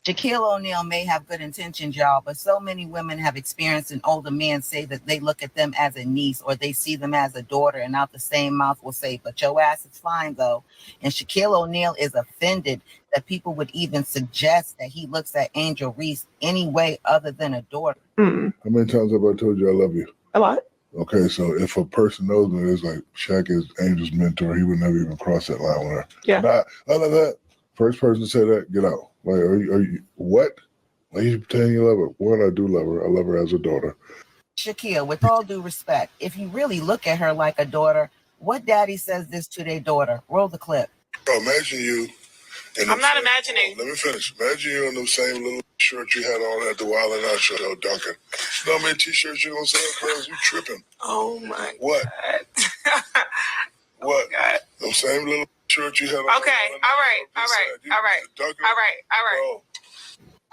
Shaquille O'Neal may have good intentions, y'all, but so many women have experienced an older man say that they look at them as a niece or they see them as a daughter, and out the same mouth will say, but your ass is fine, though. And Shaquille O'Neal is offended that people would even suggest that he looks at Angel Reese any way other than a daughter. How many times have I told you I love you? A lot. Okay, so if a person knows me, it's like Shaq is Angel's mentor. He would never even cross that line with her. Yeah. None of that. First person to say that, get out. Like, are you what? Why you pretending you love her? One, I do love her. I love her as a daughter. Shaquille, with all due respect, if you really look at her like a daughter, what daddy says this to their daughter? Roll the clip. Bro, imagine you. I'm not imagining. Let me finish. Imagine you in those same little shirt you had on at the Wild 'N Out show, Duncan. You know how many t-shirts you gonna sell, cuz? You tripping. Oh my what? God. What? Oh God. Those same little shirt you had on. Okay. All right. Bro.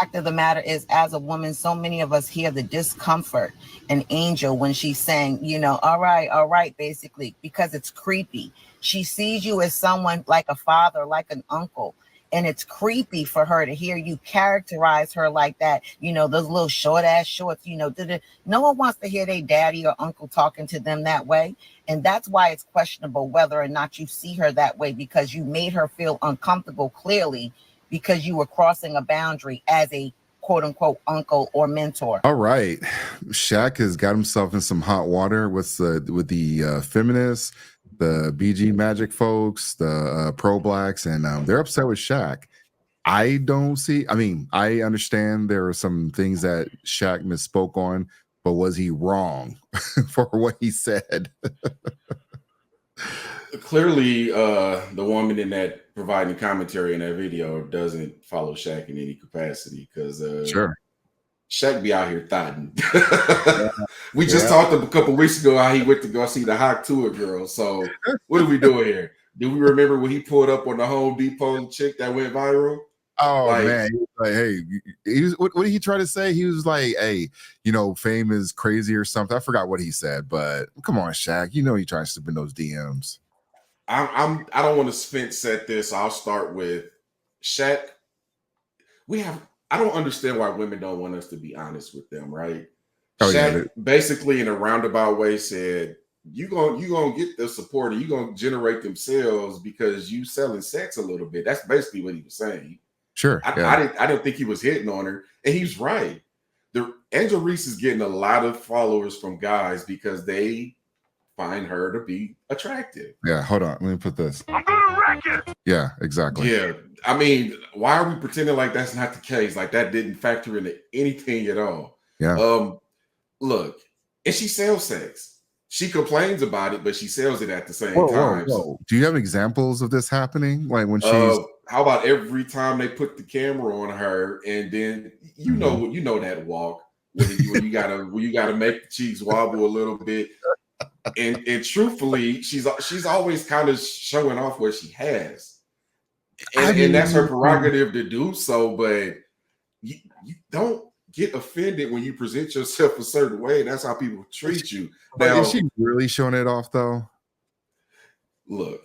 Fact of the matter is, as a woman, so many of us hear the discomfort in Angel when she's saying, you know, all right, basically, because it's creepy. She sees you as someone like a father, like an uncle. And it's creepy for her to hear you characterize her like that. You know, those little short ass shorts, you know, no one wants to hear their daddy or uncle talking to them that way. And that's why it's questionable whether or not you see her that way, because you made her feel uncomfortable, clearly, because you were crossing a boundary as a quote unquote uncle or mentor. All right. Shaq has got himself in some hot water with the feminists, the BG Magic folks, the pro-blacks, and they're upset with Shaq. I understand there are some things that Shaq misspoke on, but was he wrong for what he said? Clearly, the woman in that providing commentary in that video doesn't follow Shaq in any capacity, because sure, Shaq be out here thotting. We just talked a couple weeks ago how he went to go see the Hot Tour girl. So what are we doing here? Do we remember when he pulled up on the Home Depot chick that went viral? Oh man, he was like, hey, what did he try to say? He was like, hey, you know, fame is crazy or something. I forgot what he said, but come on, Shaq, you know he tries to slip in those DMs. I don't want to fence set this. I'll start with Shaq. I don't understand why women don't want us to be honest with them, right? Shaq basically in a roundabout way said, you gonna get the support, or you gonna generate them sales because you selling sex a little bit. That's basically what he was saying. Sure. I didn't think he was hitting on her, and he's right. Angel Reese is getting a lot of followers from guys because they find her to be attractive. Yeah, hold on. Let me put this. I'm gonna wreck it. Yeah, exactly. Yeah. I mean, why are we pretending like that's not the case? Like that didn't factor into anything at all. Yeah. Look, and she sells sex. She complains about it, but she sells it at the same time. Whoa. Do you have examples of this happening? Like when she's how about every time they put the camera on her, and then you know that walk when you gotta make the cheeks wobble a little bit. And truthfully, she's always kind of showing off what she has, and that's her prerogative to do so. But you don't get offended when you present yourself a certain way. That's how people treat you. Now, is she really showing it off though? Look,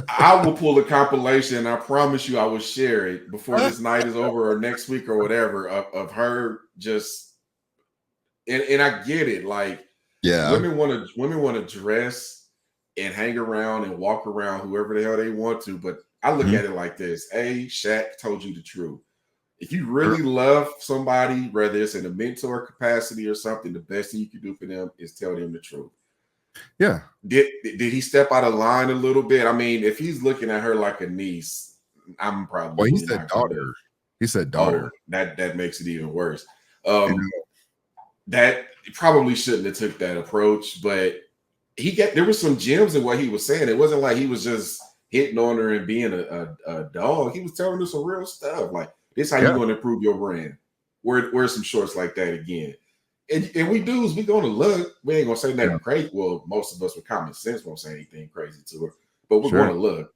I will pull a compilation. I promise you, I will share it before this night is over or next week or whatever of her just. And I get it, like. Yeah, women want to dress and hang around and walk around whoever the hell they want to, but I look at it like this. Shaq told you the truth. If you really love somebody, whether it's in a mentor capacity or something, the best thing you can do for them is tell them the truth. Yeah. Did he step out of line a little bit? I mean, if he's looking at her like a niece, I'm probably. Well, he said daughter. He said daughter. Oh, that makes it even worse. That probably shouldn't have took that approach, but there was some gems in what he was saying. It wasn't like he was just hitting on her and being a dog. He was telling her some real stuff. Like, this is how you're going to improve your brand. Wear some shorts like that again. And we dudes, we going to look. We ain't going to say nothing crazy. Well, most of us with common sense won't say anything crazy to her, but we're going to look.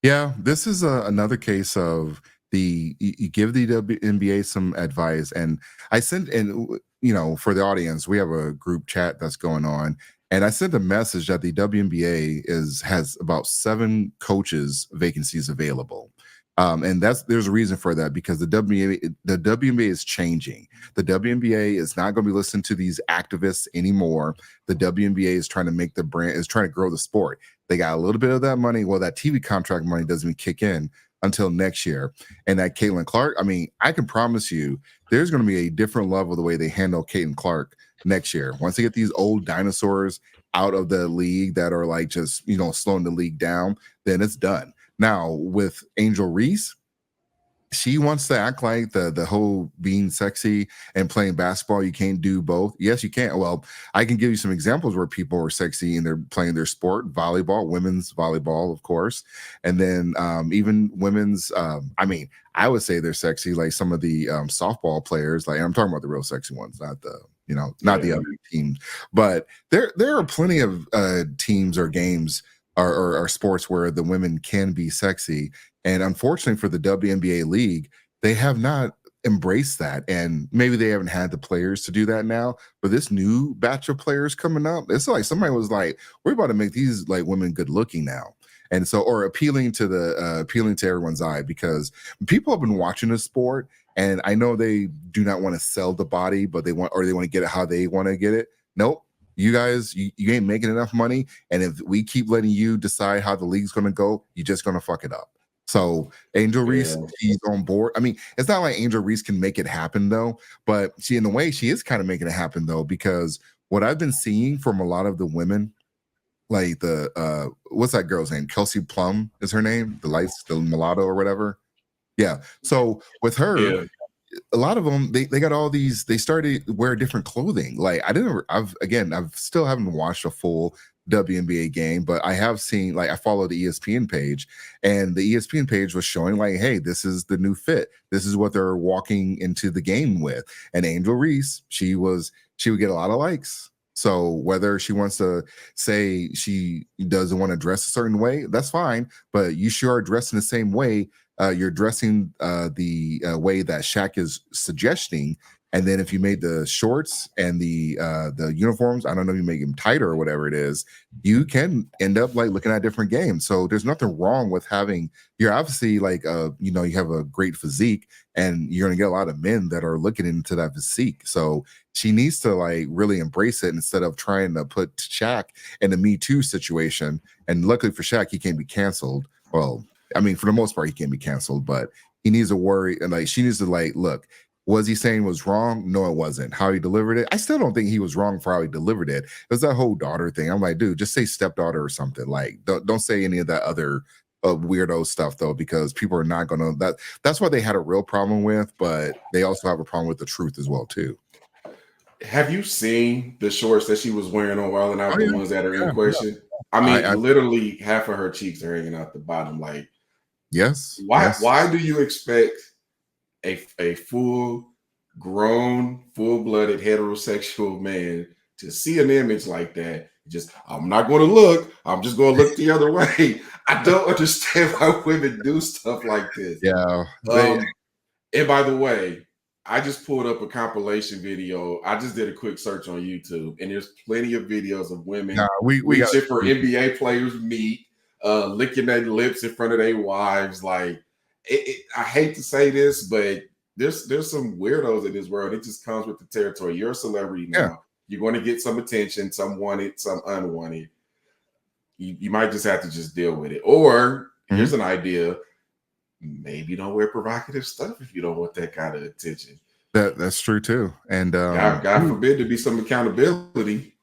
Yeah, this is another case of you give the WNBA some advice, and I sent, and you know, for the audience, we have a group chat that's going on, and I sent a message that the WNBA has about 7 coaches vacancies available, And there's a reason for that, because the WNBA is changing. The WNBA is not going to be listening to these activists anymore. The WNBA is trying to make the brand, is trying to grow the sport. They got a little bit of that money. Well, that TV contract money doesn't even kick in until next year. And that Caitlin Clark, I mean, I can promise you there's going to be a different level the way they handle Caitlin Clark next year. Once they get these old dinosaurs out of the league that are like just, you know, slowing the league down, then it's done. Now with Angel Reese, she wants to act like the whole being sexy and playing basketball, you can't do both. Yes, you can. Well, I can give you some examples where people are sexy and they're playing their sport, volleyball, women's volleyball, of course. And then even women's, I mean, I would say they're sexy, like some of the softball players. Like, I'm talking about the real sexy ones, not the, you know, not the other teams. But there are plenty of teams or games or sports where the women can be sexy. And unfortunately for the WNBA league, they have not embraced that. And maybe they haven't had the players to do that now. But this new batch of players coming up, it's like somebody was like, we're about to make these like women good looking now. And so, or appealing to everyone's eye, because people have been watching this sport, and I know they do not want to sell the body, but they want to get it how they want to get it. Nope. You guys, you ain't making enough money. And if we keep letting you decide how the league's going to go, you're just going to fuck it up. So Angel Reese, she's on board. I mean, it's not like Angel Reese can make it happen though, but she, in a way, she is kind of making it happen though, because what I've been seeing from a lot of the women, like the what's that girl's name? Kelsey Plum is her name, the mulatto or whatever. Yeah. So with her, a lot of them, they got all these, they started wear different clothing. Like I've still haven't watched a full WNBA game, but I have seen, like, I follow the ESPN page, and the ESPN page was showing like, hey, this is the new fit. This is what they're walking into the game with. And Angel Reese, she would get a lot of likes. So whether she wants to say she doesn't want to dress a certain way, that's fine. But you sure are dressing the same way. You're dressing the way that Shaq is suggesting. And then if you made the shorts and the uniforms, I don't know if you make them tighter or whatever it is, you can end up like looking at different games. So there's nothing wrong with having, you're obviously like, you know, you have a great physique, and you're going to get a lot of men that are looking into that physique. So she needs to like really embrace it instead of trying to put Shaq in a Me Too situation. And luckily for Shaq, he can't be canceled. Well, I mean, for the most part, he can't be canceled, but he needs to worry. And like, she needs to like, look, was he saying was wrong? No, it wasn't. How he delivered it, I still don't think he was wrong for how he delivered it. It was that whole daughter thing. I'm like, dude, just say stepdaughter or something. Like, don't say any of that other weirdo stuff though, because people are not gonna. That's what they had a real problem with, but they also have a problem with the truth as well too. Have you seen the shorts that she was wearing on Wild 'N Out, the ones that are in question? Yeah. I mean, literally half of her cheeks are hanging out the bottom. Like, yes. Why do you expect a full-grown, full-blooded heterosexual man to see an image like that? Just, I'm not going to look. I'm just going to look the other way. I don't understand why women do stuff like this. Yeah. And by the way, I just pulled up a compilation video. I just did a quick search on YouTube, and there's plenty of videos of women reaching for NBA players' meat, licking their lips in front of their wives. Like, I hate to say this, but there's some weirdos in this world. It just comes with the territory. You're a celebrity now. Yeah. You're going to get some attention, some wanted, some unwanted. You might just have to just deal with it. Or here's an idea. Maybe don't wear provocative stuff if you don't want that kind of attention. That's true too. And God forbid there be some accountability.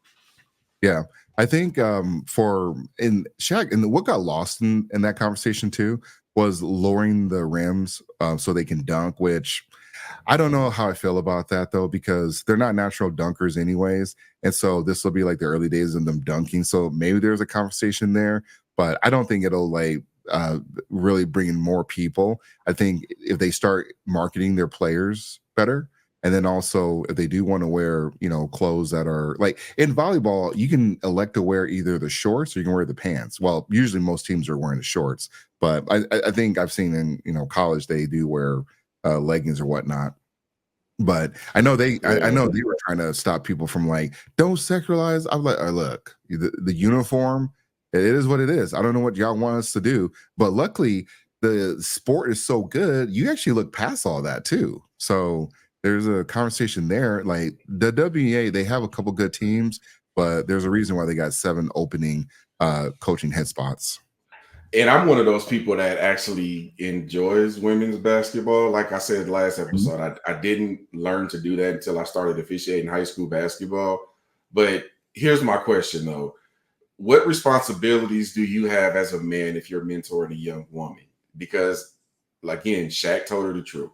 Yeah. I think for Shaq, and what got lost in that conversation too was lowering the rims so they can dunk, which I don't know how I feel about that though, because they're not natural dunkers anyways. And so this will be like the early days of them dunking. So maybe there's a conversation there, but I don't think it'll like really bring in more people. I think if they start marketing their players better, and then also if they do want to wear, you know, clothes that are like in volleyball, you can elect to wear either the shorts or you can wear the pants. Well, usually most teams are wearing the shorts, but I think I've seen in, you know, college they do wear leggings or whatnot. But I know I know they were trying to stop people from like, don't sexualize. I'm like, look, the uniform, it is what it is. I don't know what y'all want us to do, but luckily the sport is so good, you actually look past all that too. So there's a conversation there. Like the WNBA, they have a couple good teams, but there's a reason why they got 7 opening coaching head spots. And I'm one of those people that actually enjoys women's basketball. Like I said last episode, I didn't learn to do that until I started officiating high school basketball. But here's my question though. What responsibilities do you have as a man if you're mentoring a young woman? Because again, Shaq told her the truth.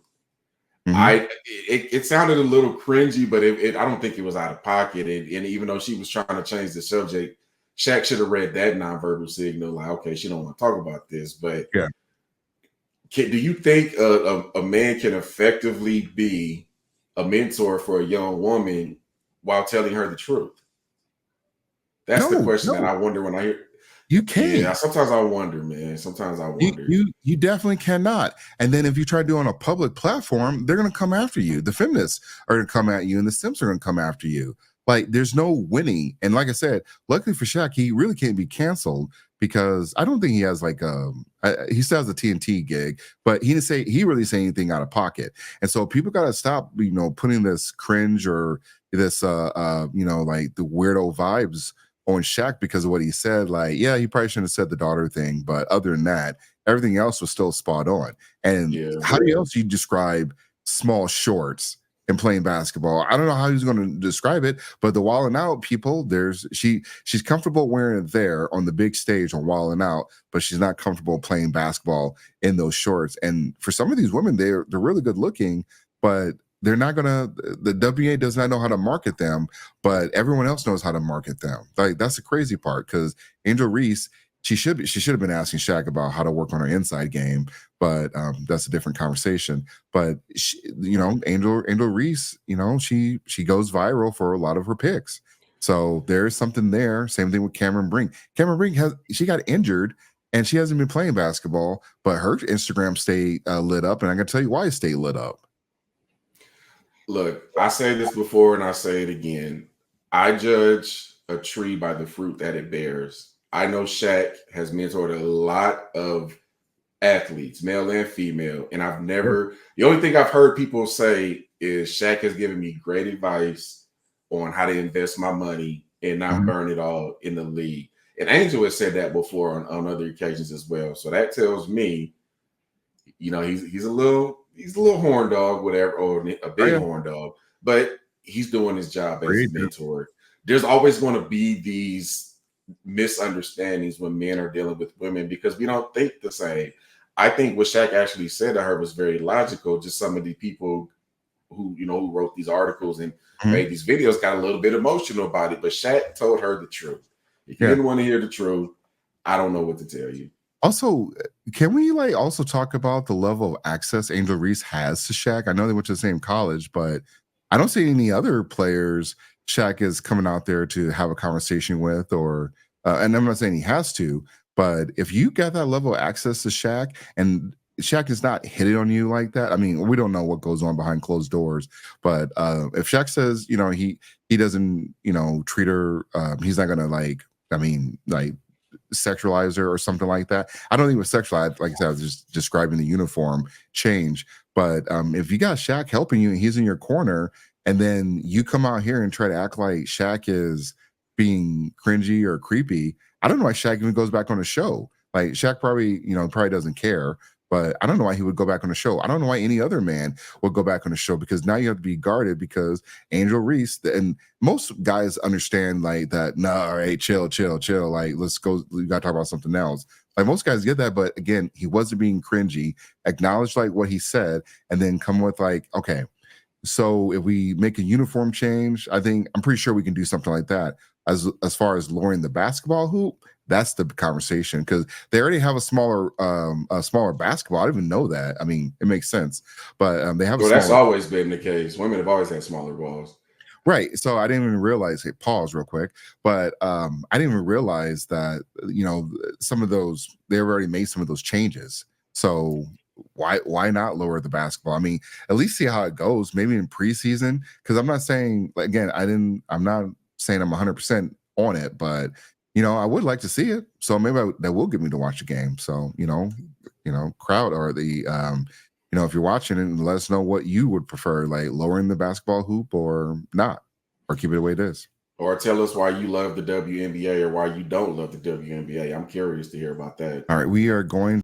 It sounded a little cringy, but I don't think it was out of pocket. And even though she was trying to change the subject, Shaq should have read that nonverbal signal, like, okay, she don't want to talk about this. But yeah, do you think a man can effectively be a mentor for a young woman while telling her the truth? That's the question that I wonder when I hear. You can't. Yeah, sometimes I wonder, man. Sometimes I wonder. You definitely cannot. And then if you try to do it on a public platform, they're going to come after you. The feminists are going to come at you, and the Simps are going to come after you. Like, there's no winning. And like I said, luckily for Shaq, he really can't be canceled because I don't think he has like he still has a TNT gig, but he really say anything out of pocket. And so people got to stop, putting this cringe or this like the weirdo vibes on Shaq because of what he said. Like, yeah, he probably shouldn't have said the daughter thing, but other than that, everything else was still spot on. And how else do you describe small shorts and playing basketball? I don't know how he's going to describe it, but the Wildin' Out people, she's comfortable wearing it there on the big stage on Wildin' Out, but she's not comfortable playing basketball in those shorts. And for some of these women, they're really good looking, but they're not gonna. The WA does not know how to market them, but everyone else knows how to market them. Like, that's the crazy part, because Angel Reese, she should have been asking Shaq about how to work on her inside game, but that's a different conversation. But Angel Reese, she goes viral for a lot of her picks. So there's something there. Same thing with Cameron Brink. Cameron Brink she got injured and she hasn't been playing basketball, but her Instagram stayed lit up, and I can tell you why it stayed lit up. Look, I say this before and I say it again. I judge a tree by the fruit that it bears. I know Shaq has mentored a lot of athletes, male and female, and the only thing I've heard people say is Shaq has given me great advice on how to invest my money and not burn it all in the league. And Angel has said that before on other occasions as well. So that tells me, he's a little horn dog, whatever, or a big horn dog, but he's doing his job as a mentor. There's always going to be these misunderstandings when men are dealing with women because we don't think the same. I think what Shaq actually said to her was very logical. Just some of the people who wrote these articles and made these videos got a little bit emotional about it, but Shaq told her the truth. If you didn't want to hear the truth, I don't know what to tell you. Also, can we also talk about the level of access Angel Reese has to Shaq? I know they went to the same college, but I don't see any other players Shaq is coming out there to have a conversation with, or and I'm not saying he has to, but if you get that level of access to Shaq and Shaq is not hitting on you like that, I mean, we don't know what goes on behind closed doors, but if Shaq says, he doesn't, treat her, he's not gonna sexualize her or something like that. I don't think it was sexualized. Like I said, I was just describing the uniform change. But if you got Shaq helping you and he's in your corner, and then you come out here and try to act like Shaq is being cringy or creepy, I don't know why Shaq even goes back on the show. Like, Shaq probably doesn't care, but I don't know why he would go back on the show. I don't know why any other man would go back on the show, because now you have to be guarded because Angel Reese, and most guys understand like that. No, all right, chill. Like, let's go. We got to talk about something else. Like, most guys get that, but again, he wasn't being cringy. Acknowledge like what he said, and then come with like, okay, so if we make a uniform change, I'm pretty sure we can do something like that. As far as lowering the basketball hoop, that's the conversation, because they already have a smaller basketball. I didn't even know that. I mean, it makes sense, but they have. Well, that's always been the case. Women have always had smaller balls, right? So I didn't even realize. Hey, pause real quick, but I didn't even realize that some of those, they've already made some of those changes. So why not lower the basketball? I mean, at least see how it goes. Maybe in preseason, because I'm not saying, again, I'm not saying I'm 100% on it, but I would like to see it. So maybe that will get me to watch the game. So crowd or the if you're watching it, and let us know what you would prefer, like lowering the basketball hoop or not, or keep it the way it is. Or tell us why you love the WNBA or why you don't love the WNBA. I'm curious to hear about that. All right, we are going